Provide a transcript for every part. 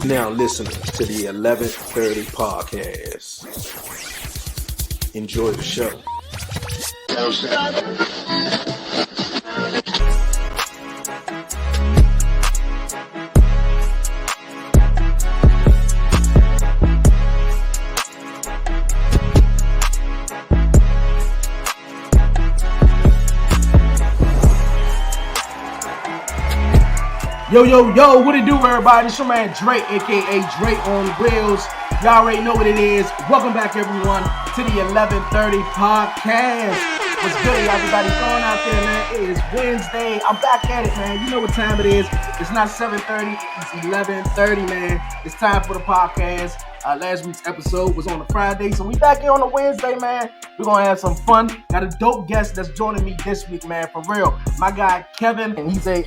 Now listening to the 11:30 podcast. Enjoy the show. Yo, what it do, everybody? It's your man Dre, aka Dre on Wheels. Y'all already know what it is. Welcome back, everyone, to the 11:30 podcast. What's good, everybody? Going out there, man. It is Wednesday. I'm back at it, man. You know what time it is. It's not 7:30. It's 11:30, man. It's time for the podcast. Last week's episode was on a Friday, so we back here on a Wednesday, man. We're gonna have some fun. Got a dope guest that's joining me this week, man. For real, my guy Kevin, and he's an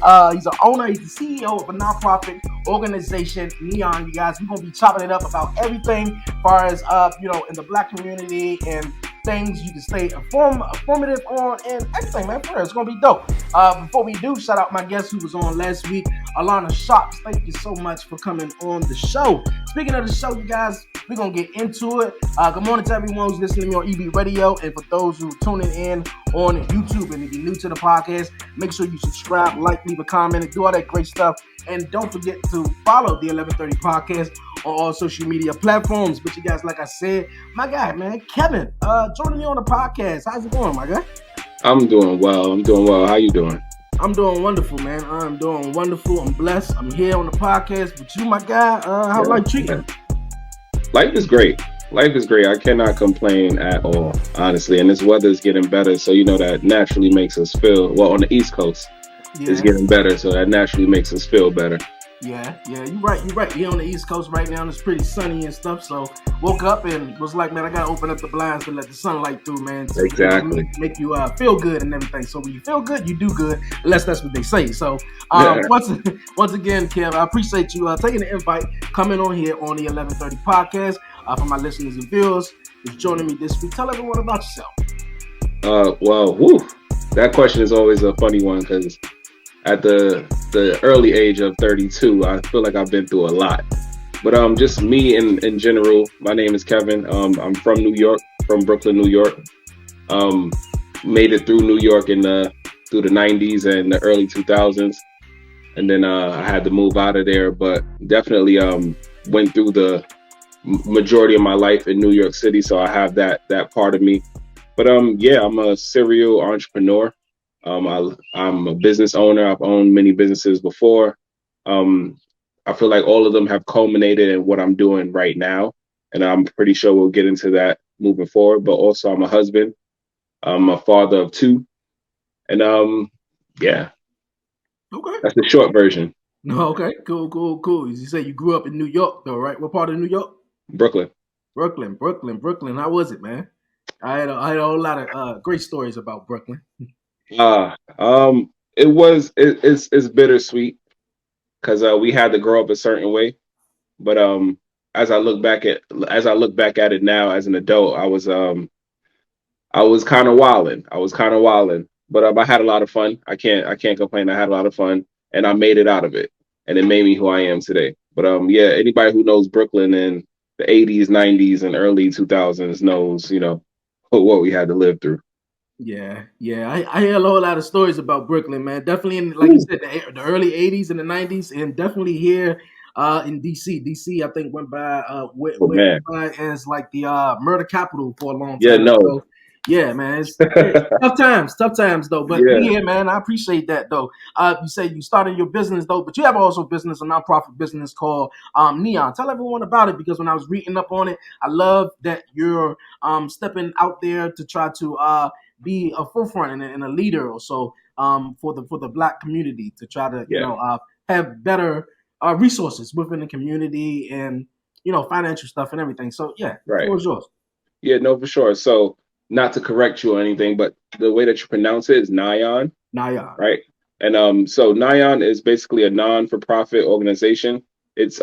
owner, he's the CEO of a nonprofit organization, NIAN. You guys, we're gonna be chopping it up about everything, as far as in the Black community and things you can stay informative on and everything, man. For real, it's gonna be dope. Before we do, shout out my guest who was on last week, Alana Sharps. Thank you so much for coming on the show. Speaking of the show, you guys, we're gonna get into it. Good morning to everyone who's listening to me on EB Radio, and for those who are tuning in on YouTube. And if you're new to the podcast, make sure you subscribe, like, leave a comment, and do all that great stuff. And don't forget to follow the 11:30 podcast on all social media platforms. But you guys, like I said, my guy, man, Kevin, joining me on the podcast. How's it going, my guy? I'm doing well. How you doing? I'm doing wonderful, man. I'm doing wonderful. I'm blessed. I'm here on the podcast with you, my guy. How's life treating you? Life is great. I cannot complain at all, honestly. And this weather is getting better, so you know that naturally makes us feel, well, on the East Coast, it's getting better, so that naturally makes us feel better. Yeah, you're right. Here on the East Coast right now, it's pretty sunny and stuff, so woke up and was like, man, I gotta open up the blinds to let the sunlight through, man. So exactly. Make you feel good and everything. So when you feel good, you do good, unless that's what they say. So once again, Kev, I appreciate you taking the invite, coming on here on the 11:30 podcast. For my listeners and viewers who's joining me this week, tell everyone about yourself. That question is always a funny one because at the early age of 32, I feel like I've been through a lot. But just me in general, my name is Kevin. I'm from New York, from Brooklyn, New York. Made it through New York through the 90s and the early 2000s. And then I had to move out of there, but definitely went through the majority of my life in New York City, so I have that part of me. But I'm a serial entrepreneur. I'm a business owner. I've owned many businesses before. I feel like all of them have culminated in what I'm doing right now, and I'm pretty sure we'll get into that moving forward. But also, I'm a husband. I'm a father of two, and Okay, that's the short version. No, okay, cool. You say you grew up in New York, though, right? What part of New York? Brooklyn. How was it, man? I had a whole lot of great stories about Brooklyn. It's bittersweet because we had to grow up a certain way, but as I look back at it now as an adult, I was kind of wilding, but I had a lot of fun. I can't complain. I had a lot of fun, and I made it out of it, and it made me who I am today. But anybody who knows Brooklyn in the 80s, 90s, and early 2000s knows, what we had to live through. Yeah. I hear a whole lot of stories about Brooklyn, man. Definitely in, like you said, the early 80s and the 90s, and definitely here in DC. DC, I think, went by as like the murder capital for a long time. Yeah, no. So, yeah, man. It's tough times though. But yeah, man, I appreciate that though. You say you started your business though, but you have also a nonprofit business called NIAN. Tell everyone about it, because when I was reading up on it, I love that you're stepping out there to try to be a forefront and a leader also for the Black community, to try to have better resources within the community and financial stuff and everything. So the floor is yours. Yeah, no, for sure. So not to correct you or anything, but the way that you pronounce it is NIAN. NIAN. Right. And so NIAN is basically a non-for-profit organization. Its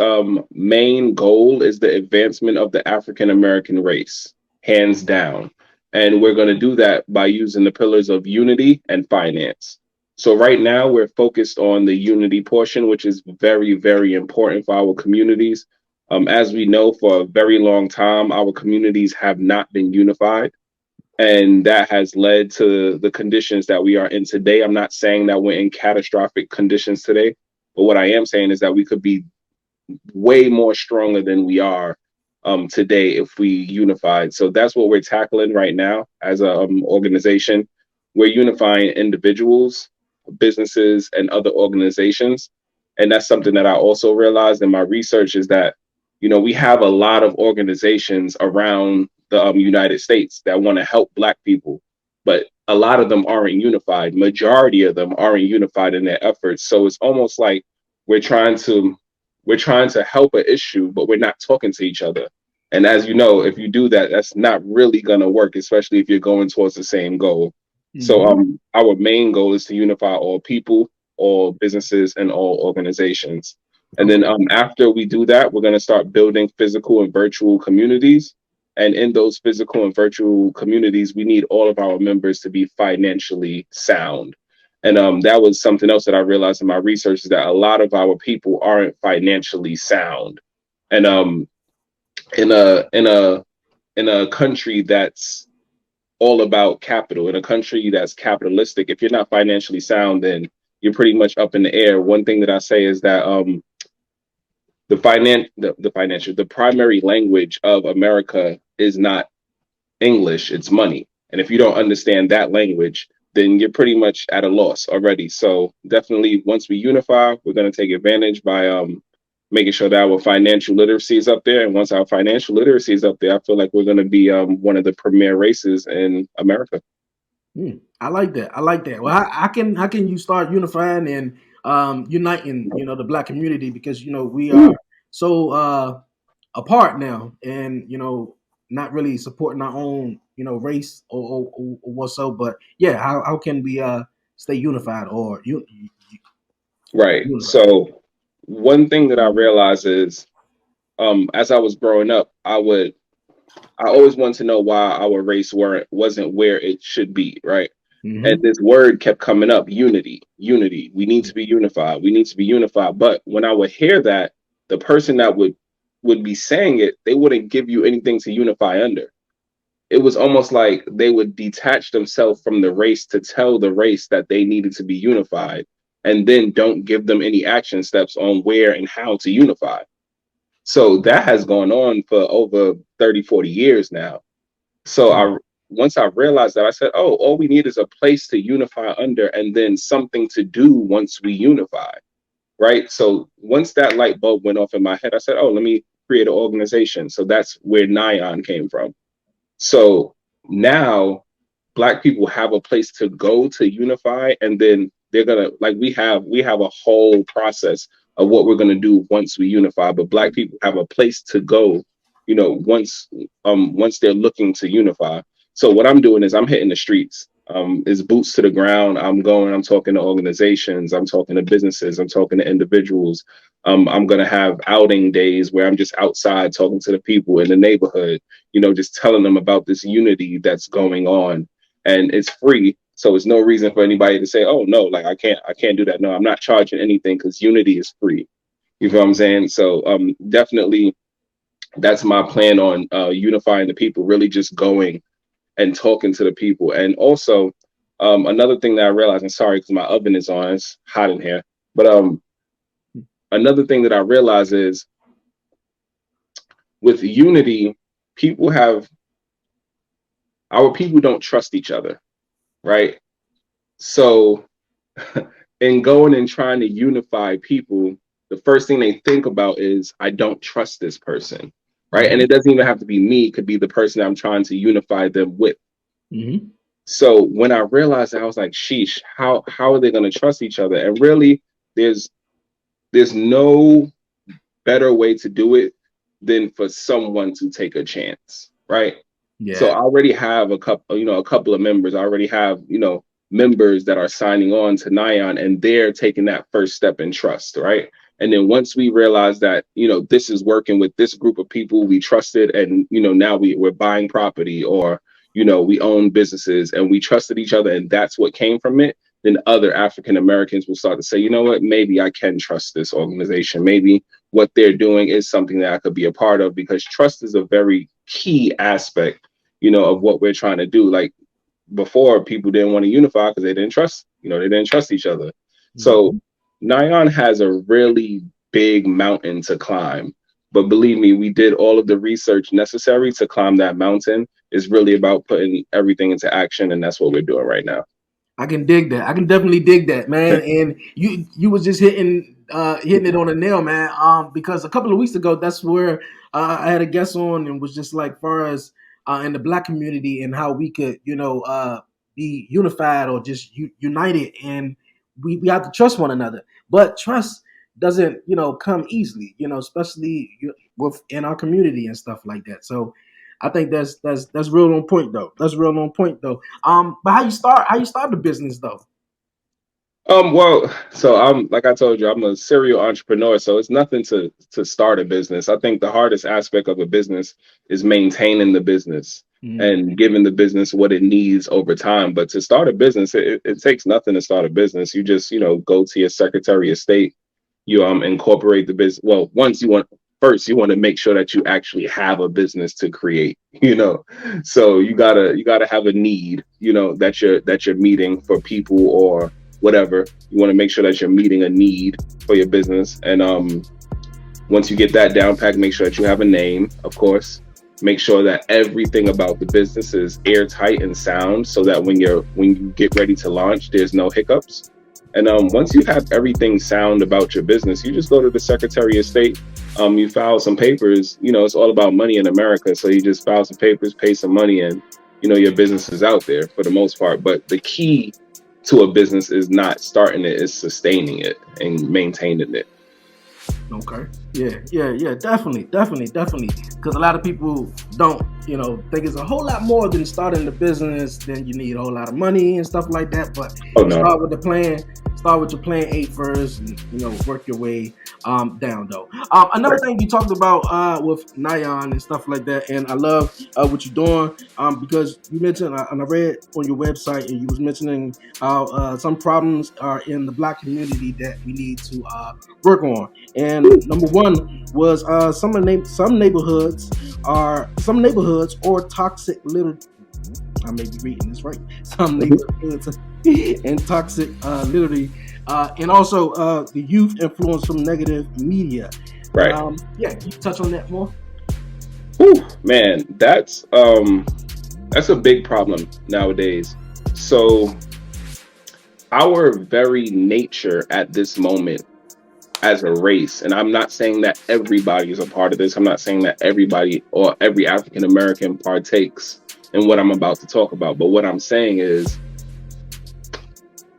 main goal is the advancement of the African American race, hands down. And we're going to do that by using the pillars of unity and finance. So right now we're focused on the unity portion, which is very, very important for our communities. As we know, for a very long time, our communities have not been unified, and that has led to the conditions that we are in today. I'm not saying that we're in catastrophic conditions today, but what I am saying is that we could be way more stronger than we are today if we unified. So that's what we're tackling right now as a organization. We're unifying individuals, businesses, and other organizations. And that's something that I also realized in my research is that, we have a lot of organizations around the United States that want to help Black people, but a lot of them aren't unified. Majority of them aren't unified in their efforts. So it's almost like we're trying to we're trying to help an issue, but we're not talking to each other. And as you know, if you do that, that's not really going to work, especially if you're going towards the same goal. So Mm-hmm. our main goal is to unify all people, all businesses, and all organizations. And then Okay. after we do that, we're going to start building physical and virtual communities. And in those physical and virtual communities, we need all of our members to be financially sound. And that was something else that I realized in my research is that a lot of our people aren't financially sound. And in a country that's all about capital, in a country that's capitalistic, if you're not financially sound, then you're pretty much up in the air. One thing that I say is that the primary language of America is not English, it's money. And if you don't understand that language, then you're pretty much at a loss already. So definitely once we unify, we're going to take advantage by making sure that our financial literacy is up there. And once our financial literacy is up there, I feel like we're going to be one of the premier races in America. I like that. I like that. Well, how can you start unifying and uniting, the black community because we are so apart now, and not really supporting our own race or what's so. But yeah, how can we stay unified or Right. unified? So one thing that I realized is as I was growing up, I always wanted to know why our race wasn't where it should be, right? And Mm-hmm. this word kept coming up, unity, unity. We need to be unified. We need to be unified. But when I would hear that, the person that would be saying it, they wouldn't give you anything to unify under. It was almost like they would detach themselves from the race to tell the race that they needed to be unified and then don't give them any action steps on where and how to unify. So that has gone on for over 30, 40 years now. So I once I realized that, I said, oh, all we need is a place to unify under and then something to do once we unify. Right. So once that light bulb went off in my head, I said, oh, let me create an organization. So that's where NIAN came from. So now Black people have a place to go to unify, and then they're gonna like we have a whole process of what we're gonna do once we unify. But Black people have a place to go, once they're looking to unify. So what I'm doing is I'm hitting the streets. Is boots to the ground. I'm talking to organizations, I'm talking to businesses, I'm talking to individuals. I'm gonna have outing days where I'm just outside talking to the people in the neighborhood, just telling them about this unity that's going on, and it's free. So it's no reason for anybody to say, "Oh no, like I can't do that." No, I'm not charging anything because unity is free. You feel what I'm saying? So definitely, that's my plan on unifying the people. Really, just going and talking to the people, and also another thing that I realized. And sorry, because my oven is on. It's hot in here. But another thing that I realize is with unity, people have our people don't trust each other, right? So in going and trying to unify people, the first thing they think about is, I don't trust this person, right? And Mm-hmm. it doesn't even have to be me, it could be the person I'm trying to unify them with. Mm-hmm. So when I realized that, I was like, sheesh, how are they going to trust each other? And really, there's there's no better way to do it than for someone to take a chance, right? So Yeah. I already have a couple of members. I already have, members that are signing on to NIAN, and they're taking that first step in trust, right? And then once we realize that, this is working with this group of people we trusted, and now we're buying property, or we own businesses and we trusted each other, and that's what came from it, then other African Americans will start to say, you know what, maybe I can trust this organization. Maybe what they're doing is something that I could be a part of, because trust is a very key aspect, of what we're trying to do. Like before, people didn't want to unify because they didn't trust, they didn't trust each other. So Mhm. NIAN has a really big mountain to climb. But believe me, we did all of the research necessary to climb that mountain. It's really about putting everything into action, and that's what we're doing right now. I can dig that. I can definitely dig that, man. And you was just hitting it on the nail, man. Because a couple of weeks ago, that's where I had a guest on and was just like, far as in the black community and how we could, be unified or just united, and we have to trust one another. But trust doesn't, come easily, especially within our community and stuff like that. So I think that's real on point though. That's real on point though. But how you start the business though? Well, so I'm like I told you, I'm a serial entrepreneur, so it's nothing to start a business. I think the hardest aspect of a business is maintaining the business Mm. and giving the business what it needs over time. But to start a business, it takes nothing to start a business. You just, go to your Secretary of State, you incorporate the business. Well, once you want to make sure that you actually have a business to create, so you gotta have a need, that you're meeting for people or whatever. You want to make sure that you're meeting a need for your business. And once you get that down pack, make sure that you have a name, of course. Make sure that everything about the business is airtight and sound, so that when you get ready to launch, there's no hiccups. And once you have everything sound about your business, you just go to the Secretary of State. You file some papers. It's all about money in America, so you just file some papers, pay some money, and your business is out there for the most part. But the key to a business is not starting it; it's sustaining it and maintaining it. Okay. Yeah. Definitely. Because a lot of people don't, think it's a whole lot more than starting the business. Then you need a whole lot of money and stuff like that. But Oh no. start with the plan. Start with your plan A first, and work your way down though. Another Right. thing you talked about with NIAN and stuff like that, and I love what you're doing because you mentioned and I read on your website, and you was mentioning how some problems are in the black community that we need to work on. And number one was some neighborhoods or toxic little. I may be reading this right. Some Mhm. neighborhoods and toxic literally, and also the youth influence from negative media. And Right. yeah, can you touch on that more? Whew, man, that's a big problem nowadays. So our very nature at this moment as a race, and I'm not saying that everybody is a part of this. I'm not saying that everybody or every African American partakes in what I'm about to talk about. But what I'm saying is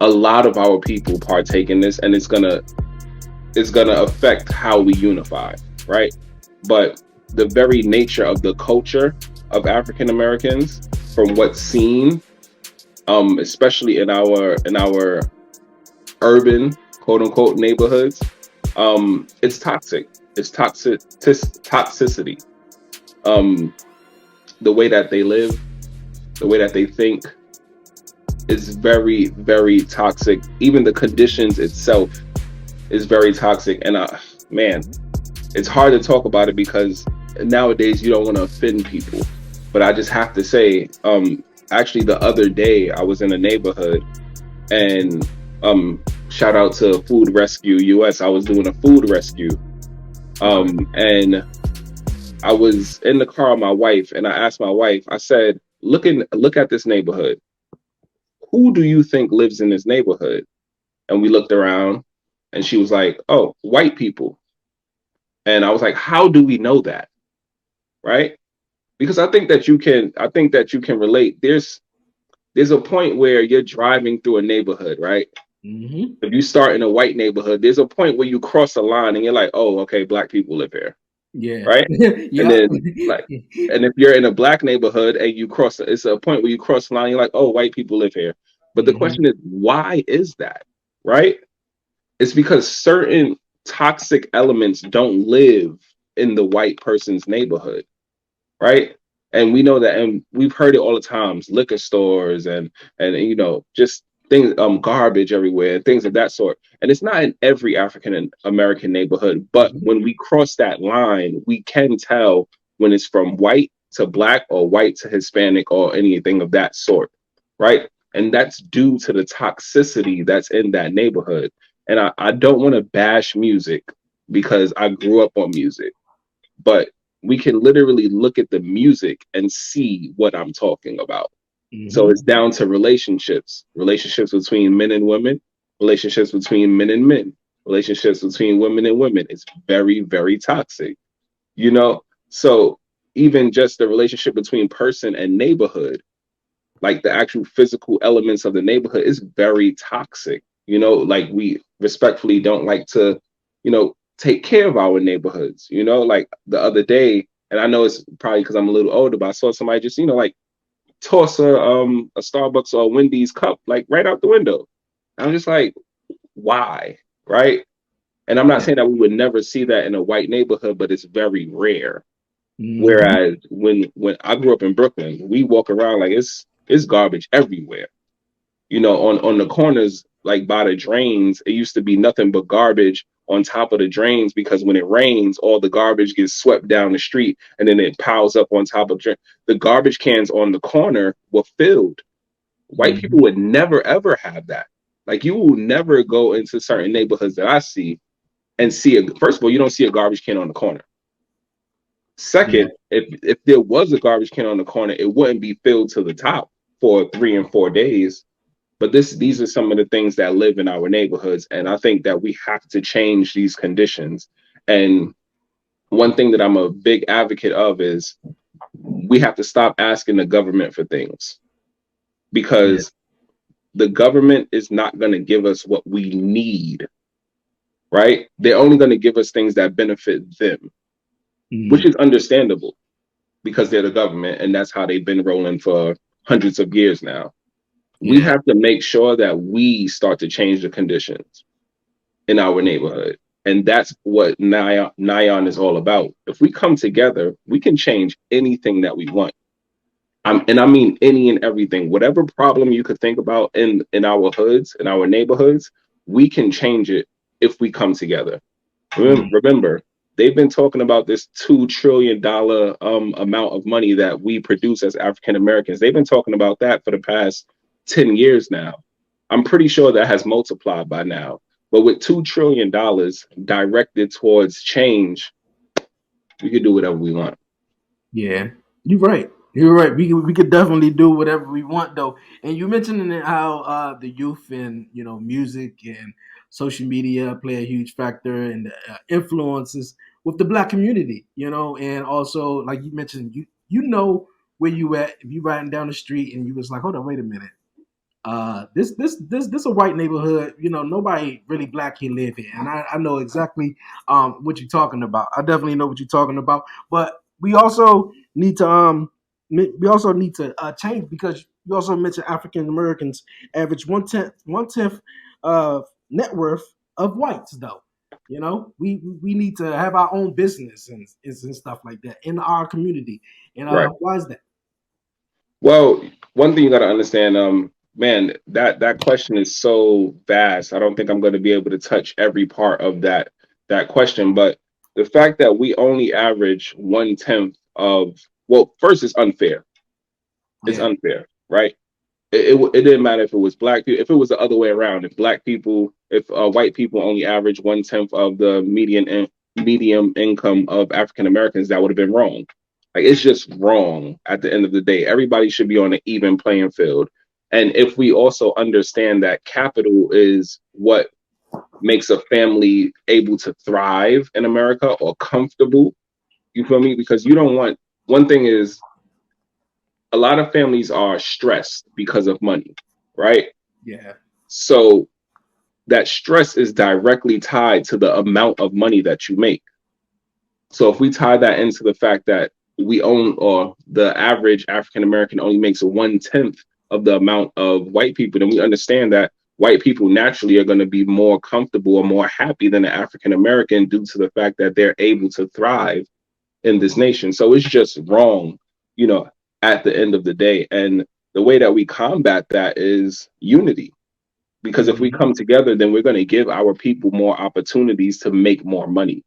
a lot of our people partake in this, and it's gonna affect how we unify, right? But the very nature of the culture of African Americans, from what's seen, especially in our urban quote unquote neighborhoods, it's toxic. It's toxicity. Um, the way that they live, the way that they think is very, very toxic. Even the conditions itself is very toxic. And man, it's hard to talk about it because nowadays you don't want to offend people. But I just have to say, actually, the other day I was in a neighborhood, and shout out to Food Rescue US. I was doing a food rescue, Okay. and I was in the car with my wife, and I asked my wife. I said, look at this neighborhood. Who do you think lives in this neighborhood?" And we looked around, and she was like, "Oh, white people." And I was like, "How do we know that?" Right? Because I think that you can relate. There's a point where you're driving through a neighborhood, right? Mm-hmm. If you start in a white neighborhood, there's a point where you cross a line and you're like, "Oh, okay, black people live here." Yeah. Right? And Yep. then like, and if you're in a black neighborhood and it's a point where you cross the line, you're like, "Oh, white people live here." But the Mm-hmm. question is, why is that? Right? It's because certain toxic elements don't live in the white person's neighborhood, right? And we know that, and we've heard it all the times, liquor stores and just things, garbage everywhere, things of that sort. And it's not in every African American neighborhood, but Mhm. when we cross that line, we can tell when it's from white to black or white to Hispanic or anything of that sort, right? And that's due to the toxicity that's in that neighborhood. And I don't want to bash music because I grew up on music, but we can literally look at the music and see what I'm talking about. So it's Mhm. down to relationships, relationships between men and women, relationships between men and men, relationships between women and women. It's very, very toxic, you know? So even just the relationship between person and neighborhood, like the actual physical elements of the neighborhood, is very toxic. Like we respectfully don't like to, take care of our neighborhoods, like the other day, and I know it's probably because I'm a little older, but I saw somebody just, like toss a Starbucks or a Wendy's cup like right out the window. I'm just like, why? Right? And I'm not Yeah. saying that we would never see that in a white neighborhood, but it's very rare. Mhm. Whereas when I grew up in Brooklyn, we walk around like it's garbage everywhere. On the corners, like by the drains, it used to be nothing but garbage on top of the drains because when it rains, all the garbage gets swept down the street and then it piles up on top of the garbage cans on the corner were filled. White people Mhm. would never ever have that. Like you will never go into certain neighborhoods that I see and see first of all, you don't see a garbage can on the corner. Yeah. Second, if there was a garbage can on the corner, it wouldn't be filled to the top for 3 and 4 days. But these are some of the things that live in our neighborhoods, and I think that we have to change these conditions. And one thing that I'm a big advocate of is we have to stop asking the government for things Yeah. because the government is not going to give us what we need, right? They're only going to give us things that benefit them, which Mhm. is understandable because they're the government and that's how they've been rolling for hundreds of years now. We Yeah. have to make sure that we start to change the conditions in our neighborhood. And that's what NIAN is all about. If we come together, we can change anything that we want. And I mean any and everything. Whatever problem you could think about in our hoods, in our neighborhoods, we can change it if we come together. Mhm. Remember, they've been talking about this $2 trillion amount of money that we produce as African Americans. They've been talking about that for the past 10 years now. I'm pretty sure that has multiplied by now. But with $2 trillion directed towards change, we could do whatever we want. Yeah, you're right. You're right. We could definitely do whatever we want though. And you mentioned in how the youth and music and social media play a huge factor and influences with the black community. And also like you mentioned, you know where you at if you riding down the street and you was like, hold on, wait a minute. This a white neighborhood. Nobody really black can live here, and I know exactly what you're talking about. I definitely know what you're talking about. But we also need to change because you also mentioned African Americans average one tenth net worth of whites though. We need to have our own business and stuff like that in our community. And Right. why is that? Well, one thing you got to understand, man, that question is so vast. I don't think I'm going to be able to touch every part of that question. But the fact that we only average 1/10 of, well, first it's unfair. It's Yeah, unfair, right? It didn't matter if it was black people, if it was the other way around, if black people, if white people only average 1/10 of the medium income of African Americans, that would have been wrong. Like it's just wrong at the end of the day. Everybody should be on an even playing field. And if we also understand that capital is what makes a family able to thrive in America or comfortable, you feel me? Because you don't want, one thing is a lot of families are stressed because of money, right? yeah, So that stress is directly tied to the amount of money that you make. So if we tie that into the fact that we own, or the average African American only makes 1/10 of the amount of white people, then we understand that white people naturally are going to be more comfortable or more happy than the African American due to the fact that they're able to thrive in this nation. So it's just wrong, you know, at the end of the day. And the way that we combat that is unity. Because if we come together, then we're going to give our people more opportunities to make more money,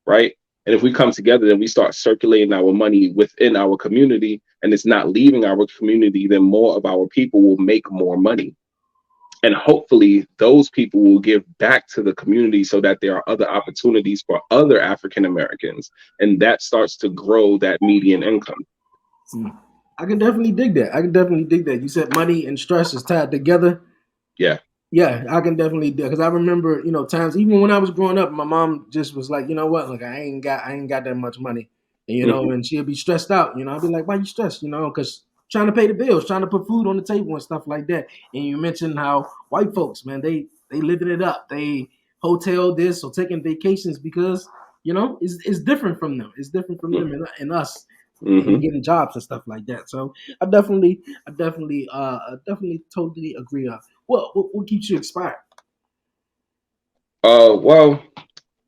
right? And if we come together, then we start circulating our money within our community, and it's not leaving our community, then more of our people will make more money. And hopefully those people will give back to the community so that there are other opportunities for other African Americans. And that starts to grow that median income. I can definitely dig that. You said money and stress is tied together. Yeah. Yeah, I can definitely do, because I remember, times even when I was growing up, my mom just was like, you know what, like I ain't got that much money, and and she'll be stressed out. I'd be like, why you stressed? Because trying to pay the bills, trying to put food on the table and stuff like that. And you mentioned how white folks, man, they living it up. They hotel this or taking vacations because it's different from them. It's different from them and us. And getting jobs and stuff like that. So I definitely totally agree. What keeps you inspired? Well,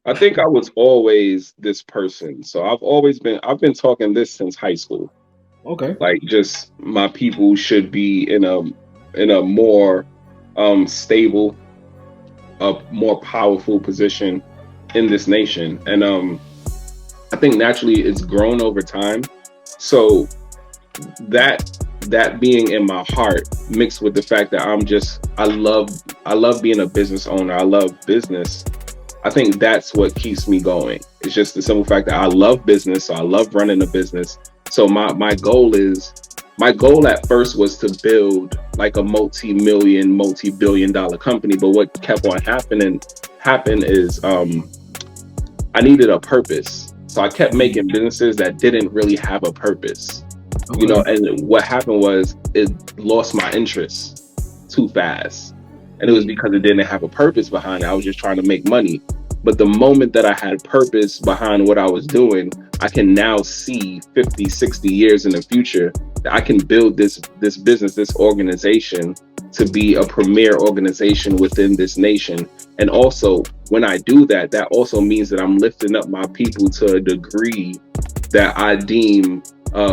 I think I was always this person. So I've been talking this since high school. Okay. Like, just my people should be in a more stable, a more powerful position in this nation. And I think naturally it's grown over time. So that being in my heart mixed with the fact that I love being a business owner. I love business. I think that's what keeps me going. It's just the simple fact that I love business. So I love running a business. So my goal at first was to build like a multi-billion dollar company. But what kept on happening is I needed a purpose. So I kept making businesses that didn't really have a purpose, and what happened was it lost my interest too fast. And it was because it didn't have a purpose behind it. I was just trying to make money. But the moment that I had purpose behind what I was doing, I can now see 50, 60 years in the future that I can build this business, this organization to be a premier organization within this nation. And also, when I do that, that also means that I'm lifting up my people to a degree that I deem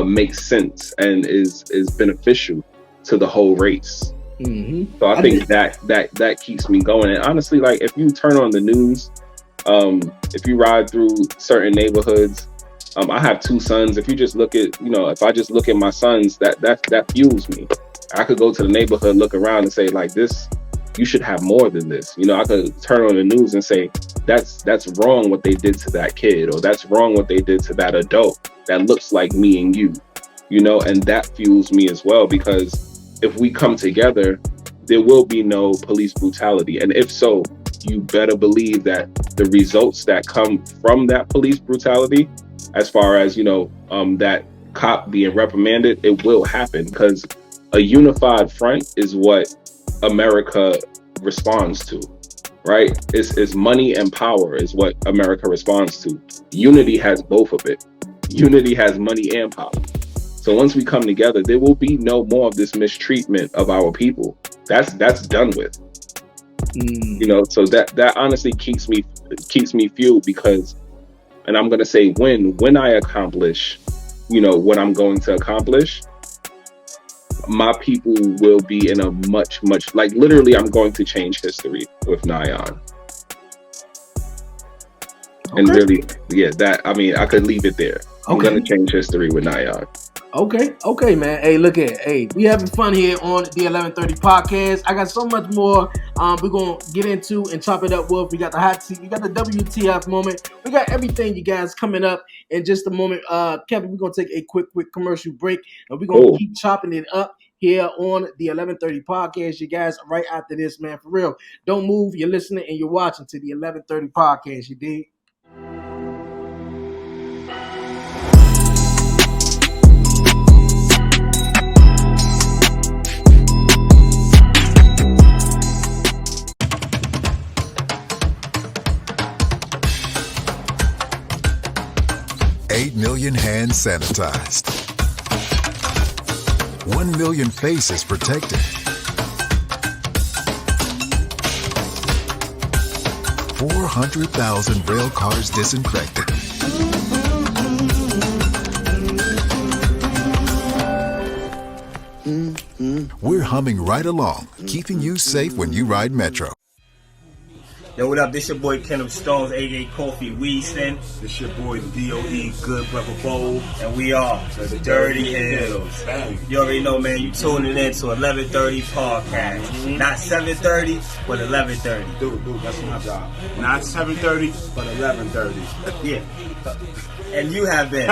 makes sense and is beneficial to the whole race. So I think that keeps me going. And honestly, like if you turn on the news, if you ride through certain neighborhoods, I have 2 sons. If you just look at, if I just look at my sons, that fuels me. I could go to the neighborhood, look around and say like this, you should have more than this. I could turn on the news and say, that's wrong what they did to that kid, or that's wrong what they did to that adult that looks like me and you, and that fuels me as well, because if we come together, there will be no police brutality. And if so, you better believe that the results that come from that police brutality, as far as, that cop being reprimanded, it will happen, because a unified front is what America responds to, right? It's money and power is what America responds to. Unity has both of it. Unity has money and power. So once we come together, there will be no more of this mistreatment of our people. That's done with. So that honestly keeps me fueled, because, and I'm gonna say when I accomplish, what I'm going to accomplish, my people will be in a much, like literally I'm going to change history with NIAN. And really, I could leave it there. I'm going to change history with NIAN. Okay, man. Hey, we having fun here on the 1130 podcast. I got so much more we're going to get into and chop it up with. We got the hot seat. We got the WTF moment. We got everything, you guys, coming up in just a moment. Kevin, we're going to take a quick commercial break, and we're going to keep chopping it up here on the 1130 podcast, you guys, right after this, man. For real. Don't move. You're listening and you're watching to the 1130 podcast, you dig? $8 million hands sanitized. 1 million faces protected. 400,000 rail cars disinfected. We're humming humming right along, keeping you safe when you ride Metro. Yo, what up? This your boy Kenneth Stones, aka Kofi Weaston. This your boy D.O.E. Good Brother Bold. And we are the Dirty Hills. You already know, man, you tuning in to 11:30 podcast. Not 7:30, but 11:30. Dude, that's my job. Not 7:30, but 11:30. Yeah. And you have been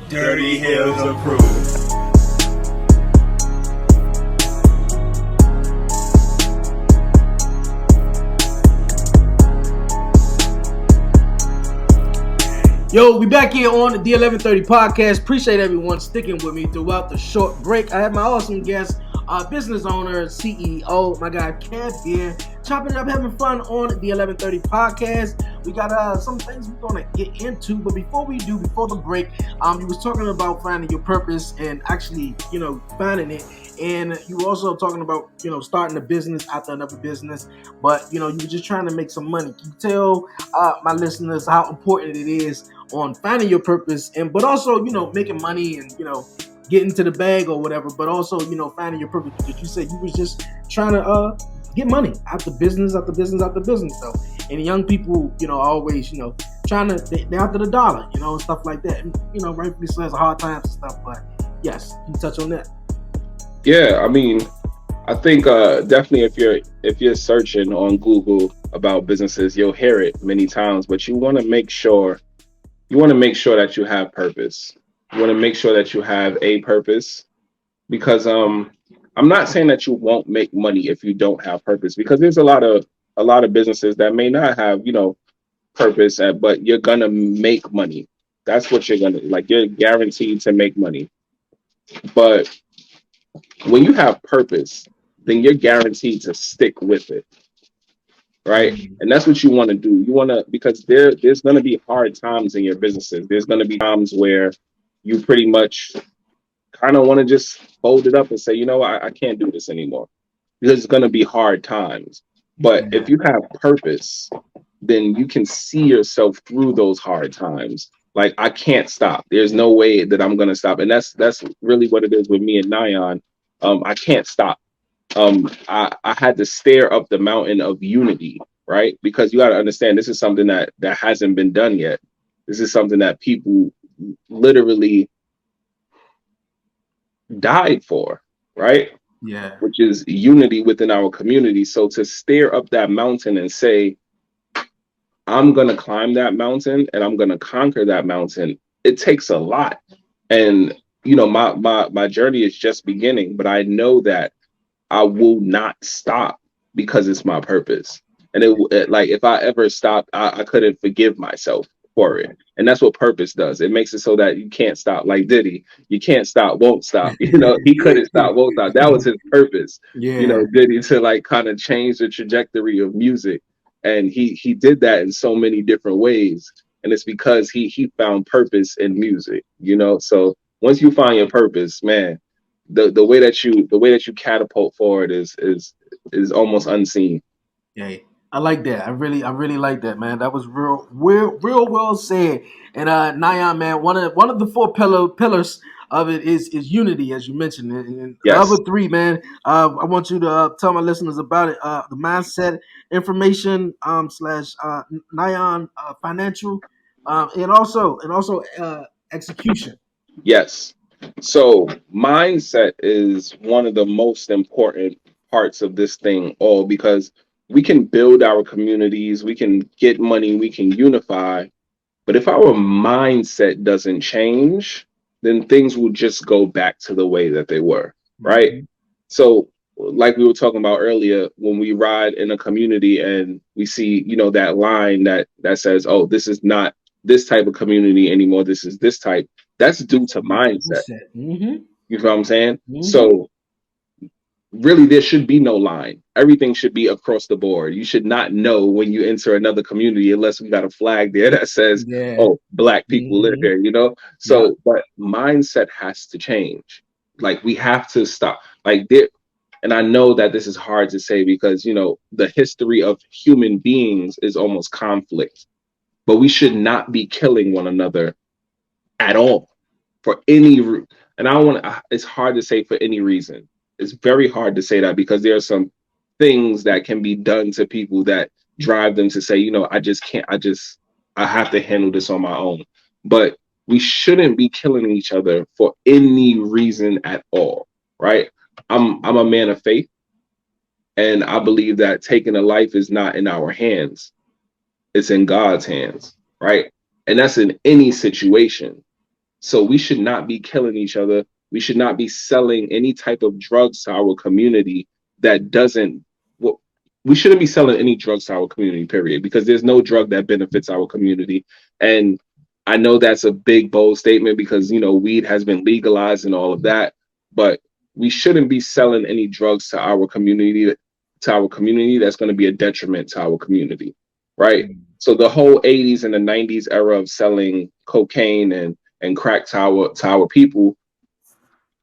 Dirty Hills approved. Yo, we back here on the 11:30 podcast. Appreciate everyone sticking with me throughout the short break. I have my awesome guest, business owner, CEO, my guy Kev here, chopping it up, having fun on the 11:30 podcast. We got some things we're gonna get into, but before the break, you was talking about finding your purpose and actually, finding it. And you were also talking about, starting a business after another business, but you were just trying to make some money. Can you tell my listeners how important it is on finding your purpose, but also, making money and, getting to the bag or whatever, but also, finding your purpose? Because you said you was just trying to get money after business after business after business. So, and young people, always, trying to, they're after the dollar, and stuff like that. And, rightfully so, it's hard times and stuff, but yes, you touch on that. Yeah, I mean, I think definitely if you're searching on Google about businesses, you'll hear it many times, but you want to make sure that you have purpose. You want to make sure that you have a purpose, because I'm not saying that you won't make money if you don't have purpose, because there's a lot of businesses that may not have, purpose, but you're gonna make money. That's what you're guaranteed to make money. But when you have purpose, then you're guaranteed to stick with it, right? And that's what you want to do. You want to, because there's going to be hard times in your businesses. There's going to be times where you pretty much kind of want to just fold it up and say, I can't do this anymore, because it's going to be hard times. But if you have purpose, then you can see yourself through those hard times. Like, I can't stop. There's no way that I'm going to stop. And that's really what it is with me and NIAN. I can't stop. I had to stare up the mountain of unity, right? Because you got to understand, this is something that hasn't been done yet. This is something that people literally died for, right? Yeah. Which is unity within our community. So to stare up that mountain and say, I'm going to climb that mountain and I'm going to conquer that mountain, it takes a lot. And my journey is just beginning, but I know that I will not stop, because it's my purpose. And it like, if I ever stopped, I couldn't forgive myself for it. And that's what purpose does. It makes it so that you can't stop. Like Diddy, you can't stop, won't stop. He couldn't stop, won't stop. That was his purpose. Yeah. Diddy, to kind of change the trajectory of music. And he did that in so many different ways. And it's because he found purpose in music, So once you find your purpose, man, the way that you catapult forward is almost unseen. Yeah, I like that. I really like that, man. That was real well said. And NIAN, man, one of the four pillars of it is unity, as you mentioned. And Yes. the other three, man, I want you to tell my listeners about it. The mindset, information, slash NIAN financial, and also execution. Yes. So mindset is one of the most important parts of this thing all, because we can build our communities, we can get money, we can unify. But if our mindset doesn't change, then things will just go back to the way that they were, right? Mm-hmm. So like we were talking about earlier, when we ride in a community and we see, that line that says, oh, this is not this type of community anymore, this is this type, that's due to mindset. Mm-hmm. You know what I'm saying? Mm-hmm. So really, there should be no line. Everything should be across the board. You should not know when you enter another community unless we got a flag there that says, oh, Black people live here, So, but mindset has to change. Like, we have to stop. And I know that this is hard to say because, the history of human beings is almost conflict. But we should not be killing one another at all for any and I don't want to, it's hard to say for any reason, it's very hard to say that because there are some things that can be done to people that drive them to say, I just can't, I have to handle this on my own. But we shouldn't be killing each other for any reason at all, right? I'm a man of faith, and I believe that taking a life is not in our hands. It's in God's hands, right? And that's in any situation. So we should not be killing each other. We should not be selling any type of drugs to our community that doesn't. Well, we shouldn't be selling any drugs to our community, period, because there's no drug that benefits our community. And I know that's a big, bold statement because, weed has been legalized and all of that, but we shouldn't be selling any drugs to our community, that's going to be a detriment to our community, right? So the whole 80s and the 90s era of selling cocaine and crack to our people,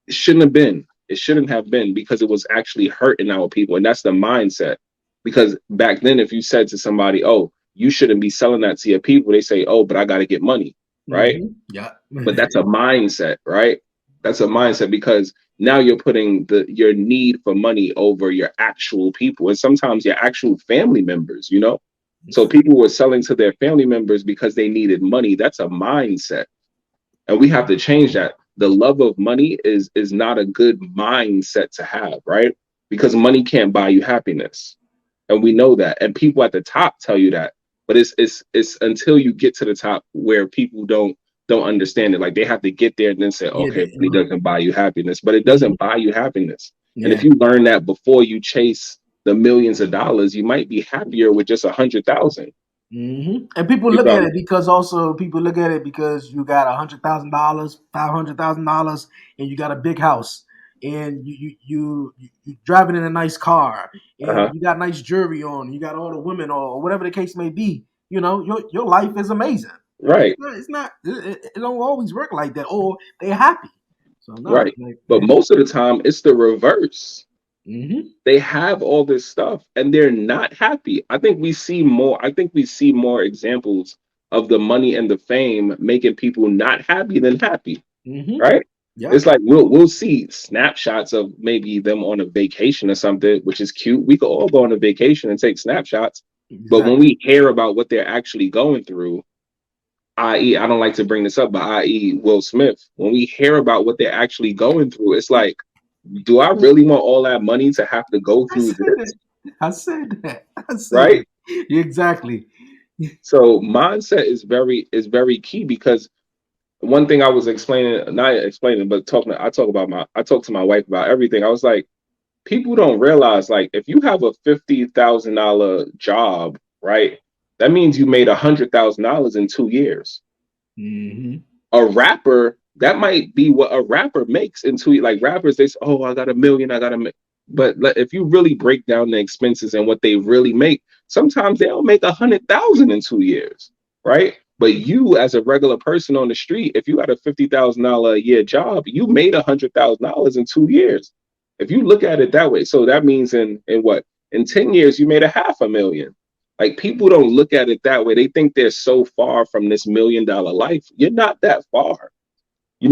it shouldn't have been. It shouldn't have been because it was actually hurting our people. And that's the mindset. Because back then, if you said to somebody, oh, you shouldn't be selling that to your people, they say, oh, but I got to get money, right? Mm-hmm. Yeah. But that's a mindset, right? That's a mindset because now you're putting your need for money over your actual people and sometimes your actual family members, So people were selling to their family members because they needed money. That's a mindset. And we have to change that. The love of money is not a good mindset to have, right? Because money can't buy you happiness. And we know that. And people at the top tell you that. But it's until you get to the top where people don't understand it. Like they have to get there and then say, okay, money doesn't buy you happiness, but it doesn't buy you happiness. Yeah. And if you learn that before you chase the millions of dollars, you might be happier with just 100,000. Mm-hmm. And people look at it because you got $100,000, $500,000, and you got a big house, and you driving in a nice car, and you got nice jewelry on, you got all the women or whatever the case may be. Your life is amazing. Right. It's not. It don't always work like that. Or they're happy. So no, right. But most of the time, it's the reverse. Mm-hmm. They have all this stuff and they're not happy. I think we see more examples of the money and the fame making people not happy than happy. Mm-hmm. Right? Yep. It's like we'll see snapshots of maybe them on a vacation or something, which is cute. We could all go on a vacation and take snapshots. Exactly. But when we hear about what they're actually going through, i.e., I don't like to bring this up, but i.e. Will Smith, when we hear about what they're actually going through, it's like, do I really want all that money to have to go through this? I said that. Right? That. Exactly. So mindset is very key because one thing I was I talk to my wife about everything. I was like, people don't realize, like, if you have a $50,000 job, right, that means you made $100,000 in 2 years. Mm-hmm. A rapper, that might be what a rapper makes in 2 years. Like rappers, they say, oh, I got $1 million, I got but if you really break down the expenses and what they really make, sometimes they don't make 100,000 in 2 years, right? But you, as a regular person on the street, if you had a $50,000 a year job, you made $100,000 in 2 years. If you look at it that way, so that means in 10 years you made $500,000. Like, people don't look at it that way. They think they're so far from this $1 million life. You're not that far.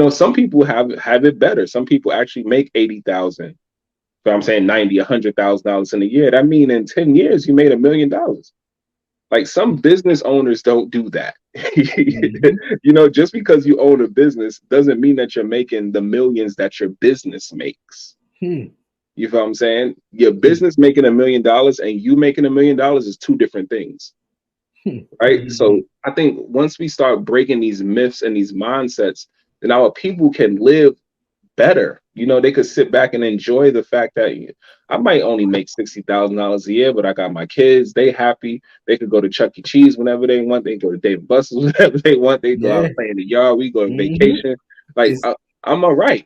Some people have it better. Some people actually make 80,000. So I'm saying 90, $100,000 in a year. That means in 10 years you made $1 million. Like, some business owners don't do that. Mm-hmm. Just because you own a business doesn't mean that you're making the millions that your business makes. You feel what I'm saying? Your business making $1 million and you making $1 million is two different things. Right? Mm-hmm. So I think once we start breaking these myths and these mindsets, then our people can live better. They could sit back and enjoy the fact that I might only make $60,000 a year, but I got my kids. They happy. They could go to Chuck E. Cheese whenever they want. They go to Dave & Buster's whenever they want. They go out play in the yard. We go on vacation. Like, I'm all right.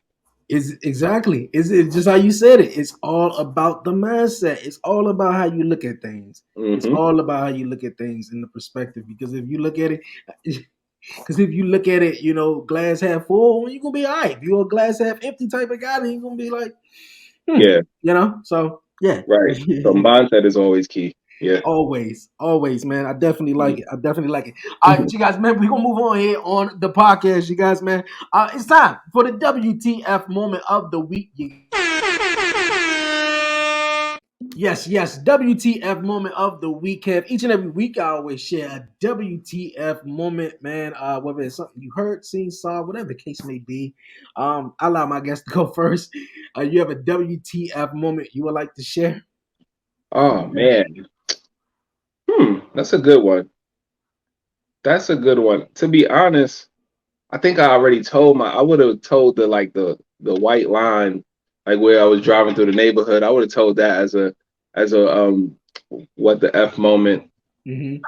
Is exactly. Is it just how you said it? It's all about the mindset. It's all about how you look at things. Mm-hmm. It's all about how you look at things in the perspective. Because if you look at it, glass half full, you're gonna be all right. If you're a glass half empty type of guy, then you're gonna be like, yeah. So yeah. Right. So mindset is always key. Yeah. Always, man. I definitely like it. All right, you guys, man, we're gonna move on here on the podcast, you guys, man. It's time for the WTF moment of the week. Yes, yes. WTF moment of the week. Kev. Each and every week, I always share a WTF moment, man. Whether it's something you heard, seen, saw, whatever the case may be. I allow my guests to go first. You have a WTF moment you would like to share? Oh man. That's a good one. That's a good one. To be honest, I think I already told I would have told the white line, like where I was driving through the neighborhood. I would have told that as a what the F moment. Mm-hmm.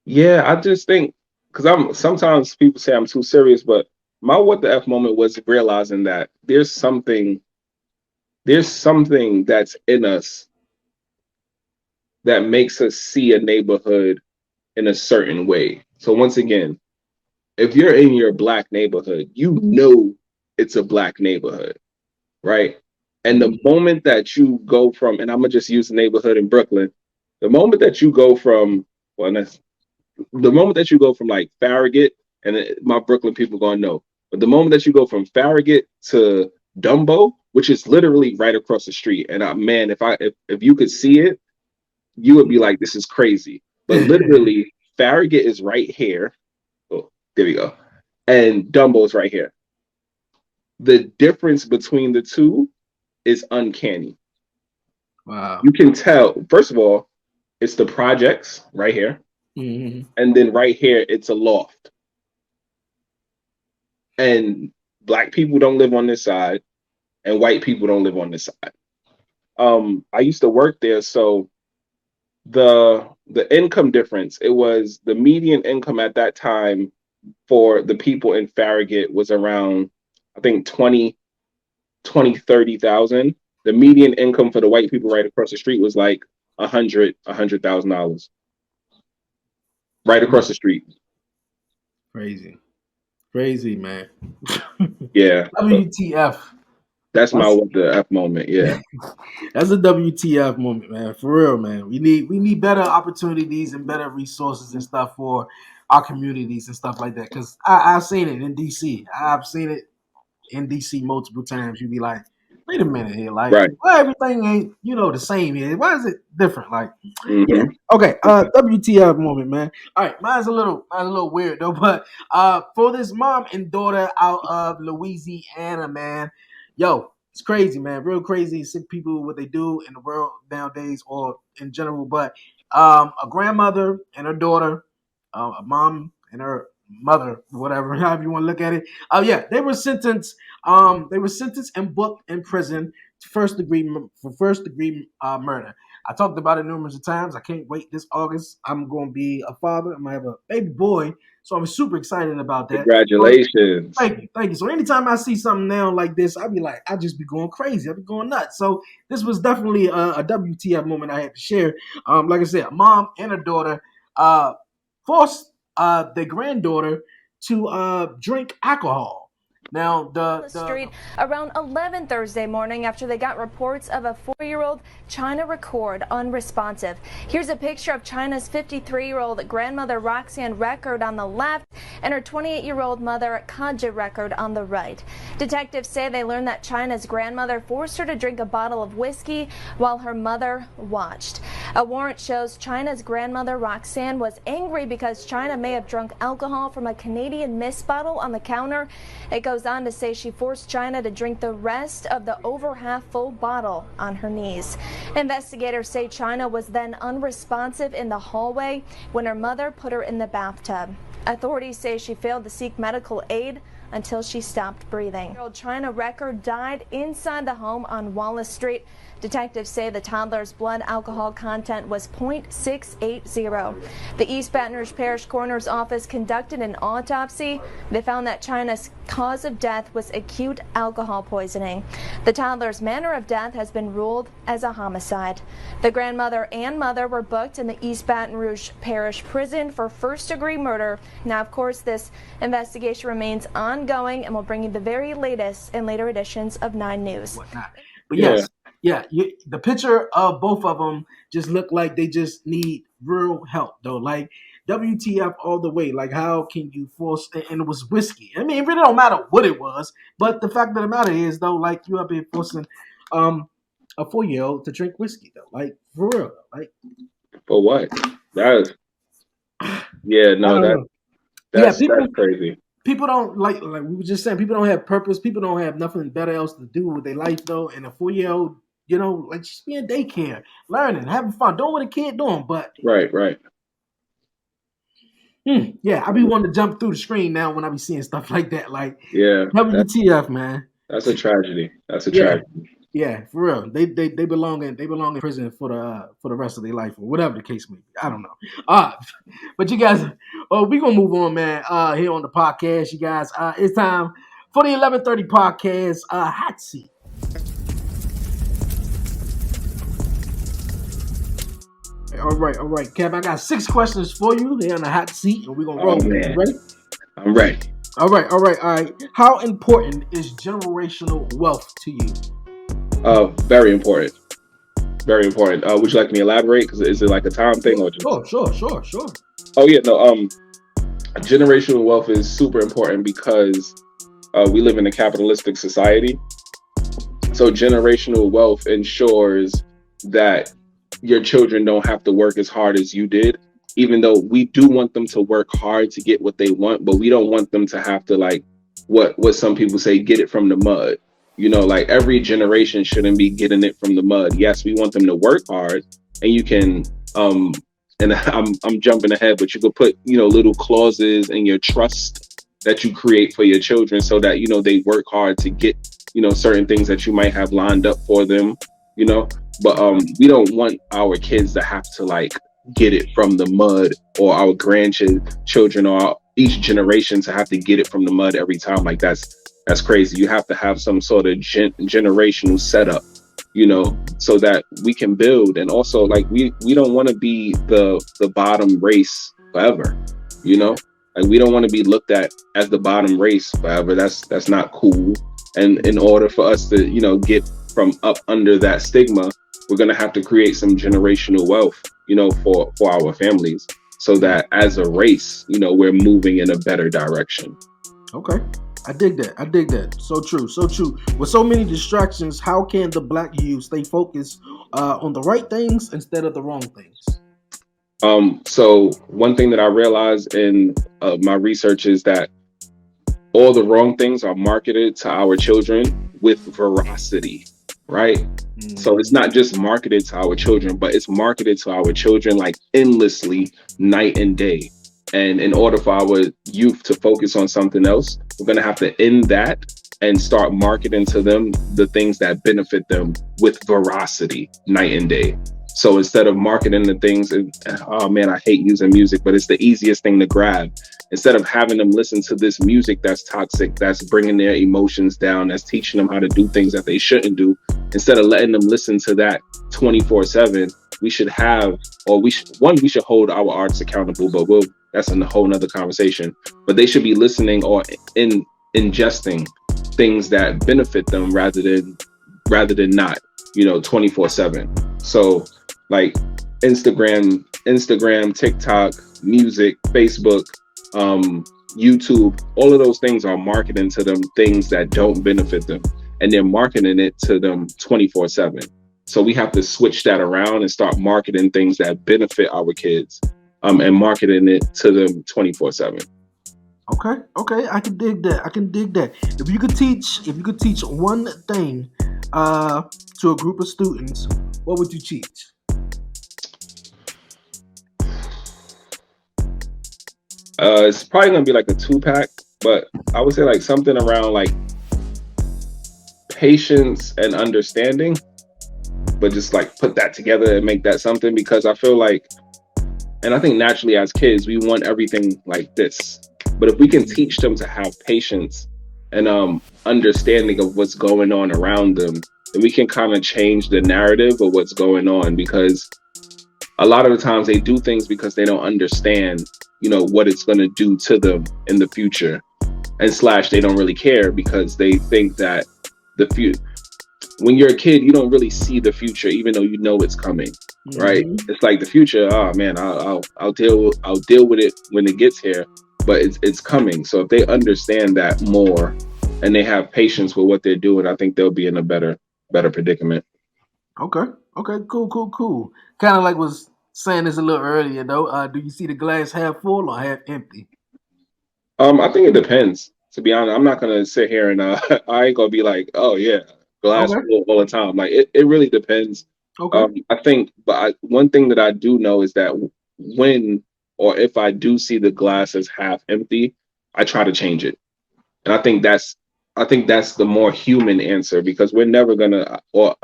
Yeah, I just think because I'm sometimes people say I'm too serious, but my what the F moment was realizing that there's something that's in us that makes us see a neighborhood in a certain way. So once again, if you're in your black neighborhood, you know it's a black neighborhood, right? And the moment that you go from, and I'm gonna just use the neighborhood in Brooklyn, the moment that you go from, well, that's the moment that you go from like Farragut, and my Brooklyn people gonna know, but the moment that you go from Farragut to Dumbo, which is literally right across the street, and man, if you could see it, you would be like, this is crazy. But literally, Farragut is right here. Oh, there we go. And Dumbo's right here. The difference between the two is uncanny. Wow. You can tell, first of all, it's the projects right here. Mm-hmm. And then right here, it's a loft. And black people don't live on this side, and white people don't live on this side. I used to work there, so the income difference, it was the median income at that time for the people in Farragut was around, I think 30,000. The median income for the white people right across the street was like $100,000 right across the street. Crazy. Crazy, man. Yeah. WTF. That's my That's what the F moment. Yeah. that's a WTF moment, man. For real, man. We need better opportunities and better resources and stuff for our communities and stuff like that. Cause I've seen it in DC. I've seen it in DC multiple times. You'd be like, wait a minute here, like, Right. why everything ain't the same here? Why is it different? Like, yeah. Hmm. Okay. WTF moment, man. All right, mine's a little weird though, but for this mom and daughter out of Louisiana, man, yo, it's crazy, man. Real crazy. Sick people, what they do in the world nowadays, or in general. But a grandmother and her daughter, a mom and her mother, whatever, however you want to look at it. Oh yeah, they were sentenced. They were sentenced and booked in prison to first degree murder. I talked about it numerous of times. I can't wait this August. I'm going to be a father. I'm going to have a baby boy. So I'm super excited about that. Congratulations. Thank you. Thank you. So anytime I see something now like this, I'll be like, I just be going crazy. I'll be going nuts. So this was definitely a WTF moment I had to share. Like I said, a mom and a daughter forced their granddaughter to drink alcohol. Now The street around 11 Thursday morning after they got reports of a 4-year-old China Record unresponsive. Here's a picture of China's 53-year-old grandmother Roxanne Record on the left and her 28-year-old mother Kaja Record on the right. Detectives say they learned that China's grandmother forced her to drink a bottle of whiskey while her mother watched. A warrant shows China's grandmother Roxanne was angry because China may have drunk alcohol from a Canadian Mist bottle on the counter. It goes on to say she forced China to drink the rest of the over half full bottle on her knees. Investigators say China was then unresponsive in the hallway when her mother put her in the bathtub. Authorities say she failed to seek medical aid until she stopped breathing. China Record died inside the home on Wallace Street. Detectives say the toddler's blood alcohol content was 0.680. The East Baton Rouge Parish Coroner's Office conducted an autopsy. They found that China's cause of death was acute alcohol poisoning. The toddler's manner of death has been ruled as a homicide. The grandmother and mother were booked in the East Baton Rouge Parish Prison for first-degree murder. Now, of course, this investigation remains ongoing and will bring you the very latest in later editions of 9 News. But yes, the picture of both of them just look like they just need real help, though. Like WTF all the way. Like, how can you force? And it was whiskey. I mean, it really don't matter what it was, but the fact of the matter is, though, like you have been forcing a 4-year-old to drink whiskey though? Like for real? Like For what? That yeah, I no, don't that know. Yeah, that's crazy. people don't like we were just saying. People don't have purpose. People don't have nothing better else to do with their life though. And a 4-year-old, like just be in daycare, learning, having fun, doing what a kid doing. But Right. yeah, I be wanting to jump through the screen now when I be seeing stuff like that. Like Yeah, WTF, man. that's a tragedy. That's a Yeah, tragedy. yeah, for real. They belong in prison for the rest of their life or whatever the case may be. I don't know. But you guys, we gonna move on, man. Here on the podcast, you guys. It's time for the 11:30 podcast. Hot seat. All right, Kev. I got 6 questions for you here on the hot seat, and we're gonna roll Oh with it. man, You ready? I'm ready. All right. How important is generational wealth to you? Very important. Very important. Would you like me to elaborate? Because is it like a time thing or just? Sure. Oh yeah, no. Generational wealth is super important because we live in a capitalistic society. So generational wealth ensures that your children don't have to work as hard as you did, even though we do want them to work hard to get what they want, but we don't want them to have to like what some people say, get it from the mud. Like every generation shouldn't be getting it from the mud. Yes, we want them to work hard, and you can and I'm jumping ahead, but you could put, little clauses in your trust that you create for your children so that, they work hard to get, certain things that you might have lined up for them, but we don't want our kids to have to like get it from the mud, or our grandchildren or each generation to have to get it from the mud every time. Like that's crazy. You have to have some sort of generational setup, so that we can build. And also like we don't want to be the bottom race forever, like we don't want to be looked at as the bottom race forever. That's not cool. And in order for us to, get from up under that stigma, we're going to have to create some generational wealth, for our families, so that as a race, we're moving in a better direction. Okay. I dig that. So true. With so many distractions, how can the Black youth stay focused on the right things instead of the wrong things? So one thing that I realized in my research is that all the wrong things are marketed to our children with veracity, right? So it's not just marketed to our children, but it's marketed to our children like endlessly, night and day. And in order for our youth to focus on something else, we're going to have to end that and start marketing to them the things that benefit them with veracity, night and day. So instead of marketing the things, oh man, I hate using music, but it's the easiest thing to grab. Instead of having them listen to this music that's toxic, that's bringing their emotions down, that's teaching them how to do things that they shouldn't do, instead of letting them listen to that 24/7, we should hold our artists accountable, but that's a whole nother conversation. But they should be listening or ingesting things that benefit them rather than not, 24/7. So like Instagram, TikTok, music, Facebook, YouTube, all of those things are marketing to them things that don't benefit them, and they're marketing it to them 24/7. So we have to switch that around and start marketing things that benefit our kids, and marketing it to them 24/7. Okay, I can dig that. If you could teach one thing to a group of students, what would you teach? It's probably gonna be like a 2-pack, but I would say like something around like patience and understanding, but just like put that together and make that something, because I feel like, and I think naturally as kids, we want everything like this. But if we can teach them to have patience and understanding of what's going on around them, then we can kind of change the narrative of what's going on. Because a lot of the times they do things because they don't understand, what it's going to do to them in the future. And / they don't really care because they think that when you're a kid, you don't really see the future, even though you know it's coming, right? It's like the future. Oh man, I'll deal with it when it gets here, but it's coming. So if they understand that more and they have patience with what they're doing, I think they'll be in a better predicament. Okay. Okay. Cool. Kind of like was saying this a little earlier though. Do you see the glass half full or half empty? I think it depends. To be honest, I'm not gonna sit here and I ain't gonna be like, oh yeah, glass Okay. full all the time. Like it really depends. Okay. I think, but one thing that I do know is that when or if I do see the glass as half empty, I try to change it. And I think that's the more human answer because we're never gonna, or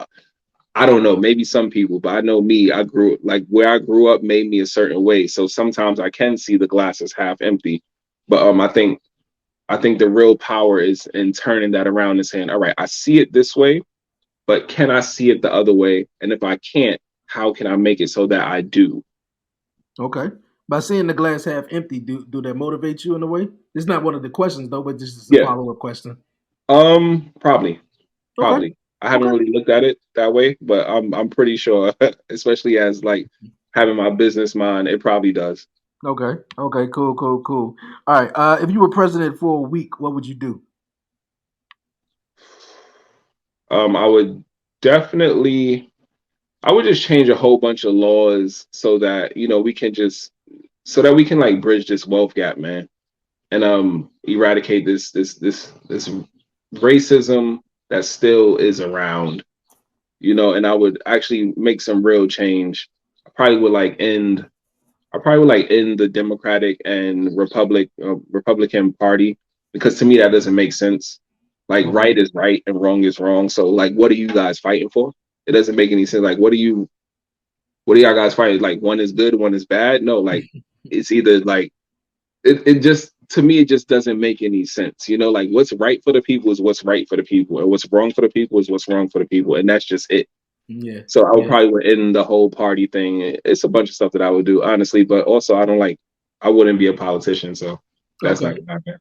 I don't know, maybe some people, but I know me, I grew like where I grew up made me a certain way. So sometimes I can see the glass as half empty. But I think the real power is in turning that around and saying, all right, I see it this way, but can I see it the other way? And if I can't, how can I make it so that I do? Okay. By seeing the glass half empty, do that motivate you in a way? It's not one of the questions though, but this is a Yeah. follow up question. Probably. Okay. Probably. I haven't Okay. really looked at it that way, but I'm pretty sure, especially as like having my business mind, it probably does. Okay. Okay. Cool. All right. If you were president for a week, what would you do? I would definitely I would just change a whole bunch of laws so that, we can just so that we can like bridge this wealth gap, man. And eradicate this racism that still is around, and I would actually make some real change. I probably would like end I probably would like end the Democratic and Republican Party because to me that doesn't make sense. Like Okay. right is right and wrong is wrong. So like, what are you guys fighting for? It doesn't make any sense. Like, what are y'all guys fighting? Like, one is good, one is bad. No, like it's either like it just to me it just doesn't make any sense. Like what's right for the people is what's right for the people, and what's wrong for the people is what's wrong for the people, and that's just it. Yeah. So I would Yeah. probably would end the whole party thing. It's a bunch of stuff that I would do, honestly. But also, I wouldn't be a politician, so that's not Okay. gonna happen.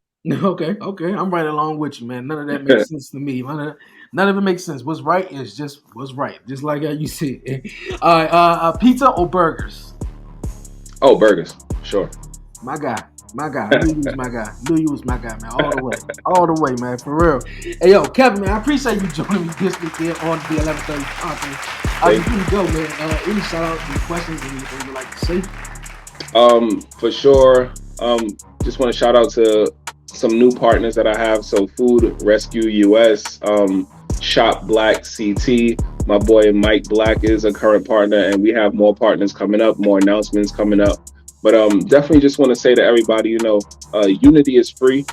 Okay. I'm right along with you, man. None of that makes sense to me. None of it makes sense. What's right is just what's right, just like how you said. All right. Pizza or burgers? Oh, burgers, sure. My guy. My guy. I knew you was my guy. Knew you was my guy, man. All the way. All the way, man. For real. Hey, yo, Kevin, man, I appreciate you joining me this week here on the 11:30 conference. Thank Before you. you go, man, any shout outs, any questions, anything you'd like to say? For sure. Just want to shout out to some new partners that I have. So Food Rescue US, Shop Black CT. My boy Mike Black is a current partner, and we have more partners coming up, more announcements coming up. But definitely just want to say to everybody, unity is free.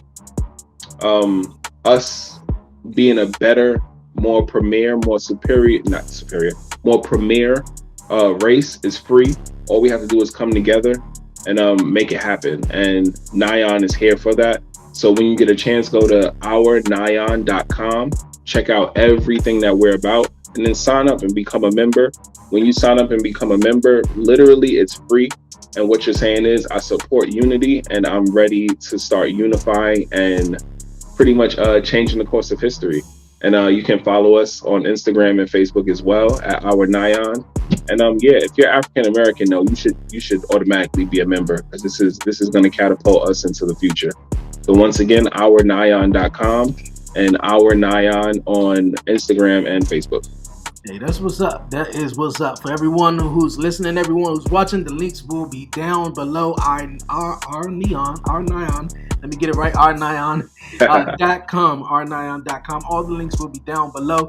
Us being a better, more premier, more superior, not superior, more premier race is free. All we have to do is come together and make it happen. And NIAN is here for that. So when you get a chance, go to ournian.com, check out everything that we're about, and then sign up and become a member. When you sign up and become a member, literally it's free. And what you're saying is, I support unity and I'm ready to start unifying and pretty much changing the course of history. And you can follow us on Instagram and Facebook as well at our NIAN. And yeah, if you're African American, though, you should automatically be a member because this is going to catapult us into the future. So once again, ournian.com and our NIAN on Instagram and Facebook. Hey, that's what's up. That is what's up. For everyone who's listening, everyone who's watching, the links will be down below our neon. Let me get it right. Rnion.com. Rnion.com. All the links will be down below.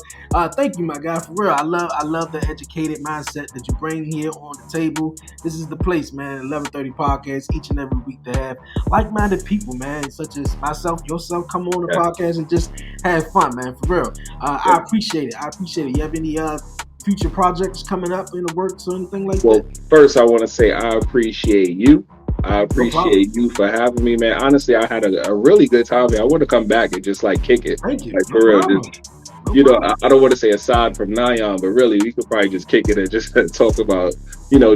Thank you, my guy. For real. I love the educated mindset that you bring here on the table. This is the place, man. 1130 podcast each and every week to have like-minded people, man, such as myself, yourself, come on the podcast and just have fun, man. For real. I appreciate it. You have any future projects coming up in the works or anything like Well, that? first, I want to say I appreciate you. I No problem. appreciate you for having me, man. Honestly, I had a really good time here. I want to come back and just like kick it, Thank you. like No for real. problem. Just No problem. I don't want to say aside from Nyan, but really, we could probably just kick it and just talk about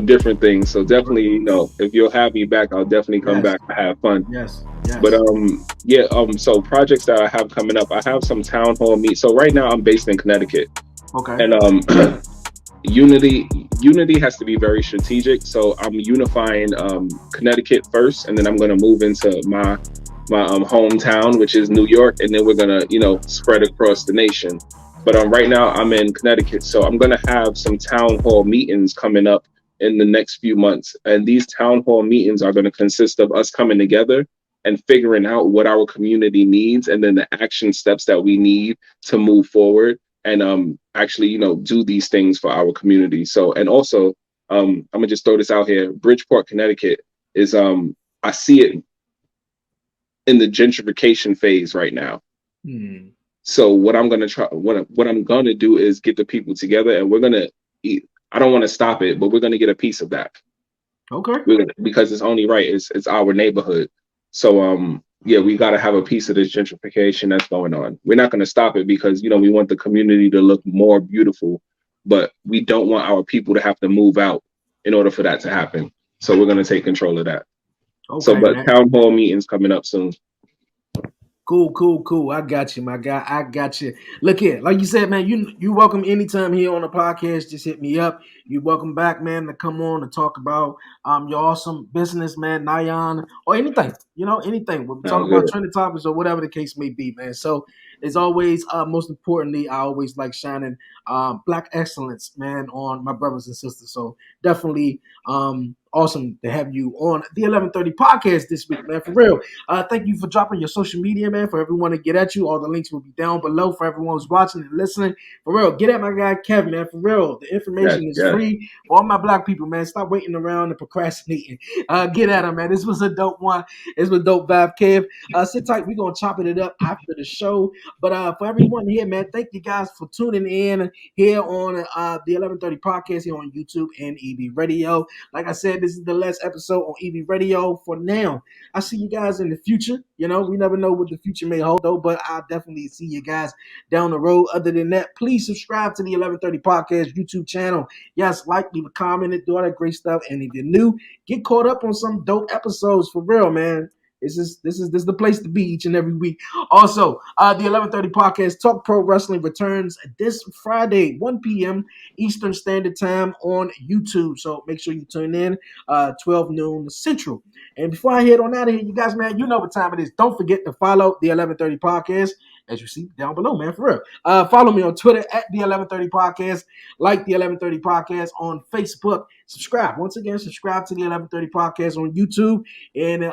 different things. So definitely, if you'll have me back, I'll definitely come Yes. back and have fun. Yes. But yeah, so projects that I have coming up, I have some town hall meet. So right now, I'm based in Connecticut, Okay. and unity has to be very strategic. So I'm unifying Connecticut first, and then I'm going to move into my hometown, which is New York, and then we're going to spread across the nation. But right now I'm in Connecticut, so I'm gonna have some town hall meetings coming up in the next few months, and these town hall meetings are going to consist of us coming together and figuring out what our community needs, and then the action steps that we need to move forward and actually, do these things for our community. So, and also, I'm gonna just throw this out here: Bridgeport, Connecticut is I see it in the gentrification phase right now. So what I'm gonna try, what I'm gonna do is get the people together, and we're gonna eat. I don't want to stop it, but we're gonna get a piece of that. Okay. Because it's only right. It's our neighborhood. So yeah, we got to have a piece of this gentrification that's going on. We're not gonna stop it because we want the community to look more beautiful, but we don't want our people to have to move out in order for that to happen. So we're gonna take control of that. Okay, so, but man. Town hall meetings coming up soon. Cool. I got you, my guy. I got you. Look here, like you said, man. You welcome anytime here on the podcast. Just hit me up. You welcome back, man, to come on and talk about your awesome business, man, NIAN, or anything. Anything. We'll talk about trending topics or whatever the case may be, man. So as always, most importantly, I always like shining Black excellence, man, on my brothers and sisters. So definitely awesome to have you on the 1130 podcast this week, man. For real. Thank you for dropping your social media, man, for everyone to get at you. All the links will be down below for everyone who's watching and listening. For real, get at my guy Kevin, man. For real, the information is free for all my Black people, man. Stop waiting around and procrastinating. Get at him, man. This was a dope one. This was a dope vibe, Kev. Sit tight. We're going to chop it up after the show. But for everyone here, man, thank you guys for tuning in here on the 1130 podcast here on YouTube and EB Radio. Like I said, this is the last episode on EB Radio for now. I see you guys in the future. We never know what the future may hold, though, but I'll definitely see you guys down the road. Other than that, please subscribe to the 1130 Podcast YouTube channel. Yes, leave a comment, and do all that great stuff. And if you're new, get caught up on some dope episodes for real, man. This is the place to be each and every week. Also, the 1130 Podcast Talk Pro Wrestling returns this Friday, 1 p.m. Eastern Standard Time on YouTube. So make sure you tune in 12 noon Central. And before I head on out of here, you guys, man, you know what time it is. Don't forget to follow the 1130 Podcast, as you see down below, man, for real. Follow me on Twitter at the 1130 Podcast. Like the 1130 Podcast on Facebook. Subscribe. Once again, subscribe to the 1130 Podcast on YouTube. And,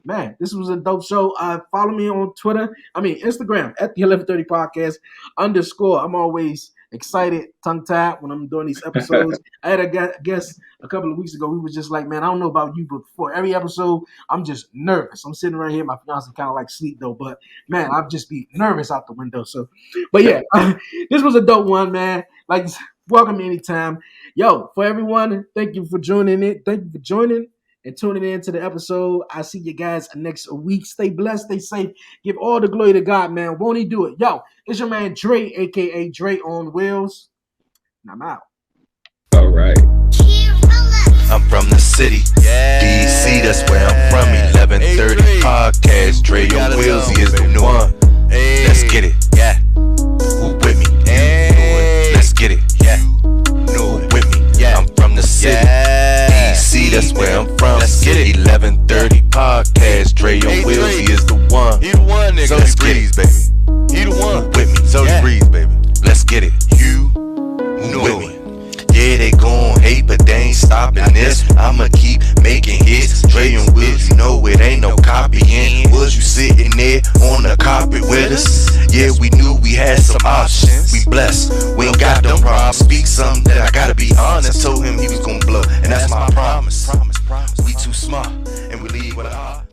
man, this was a dope show. Follow me on Instagram at the 1130 Podcast _. I'm always excited, tongue-tied when I'm doing these episodes. I had a guest a couple of weeks ago. We was just like, man, I don't know about you, but before every episode, I'm just nervous. I'm sitting right here. My fiance kind of like sleep, though. But, man, I'll just be nervous out the window. So, but, yeah, this was a dope one, man. Welcome anytime. Yo, for everyone, thank you for joining it. Thank you for joining and tuning in to the episode. I see you guys next week. Stay blessed, stay safe. Give all the glory to God, man. Won't he do it? Yo, it's your man Dre, a.k.a. Dre on Wheels. And I'm out. All right. I'm from the city, DC, that's where I'm from. 1130 Podcast, Dre on Wheels, he is the one. Let's get it, yeah. Who with me? Let's get it, yeah. Who with me? Yeah. I'm from the city, DC, that's where I'm from. Let's get it. 1130 Podcast, Dre on Wheels, he is the one. He the one, nigga. So let's get it, baby. He the one. With me, so Breeze, baby. Let's get it. You with me. Yeah, they gon' hate, but they ain't stopping this. I'ma keep making hits. Dre and Wills, you know it ain't no copying. Was you sitting there on the carpet with us? Yeah, we knew we had some options. We blessed, we ain't got no problems. Speak something that I gotta be honest. Told him he was gonna blow, and that's my promise. We too smart, and we leave with a heart.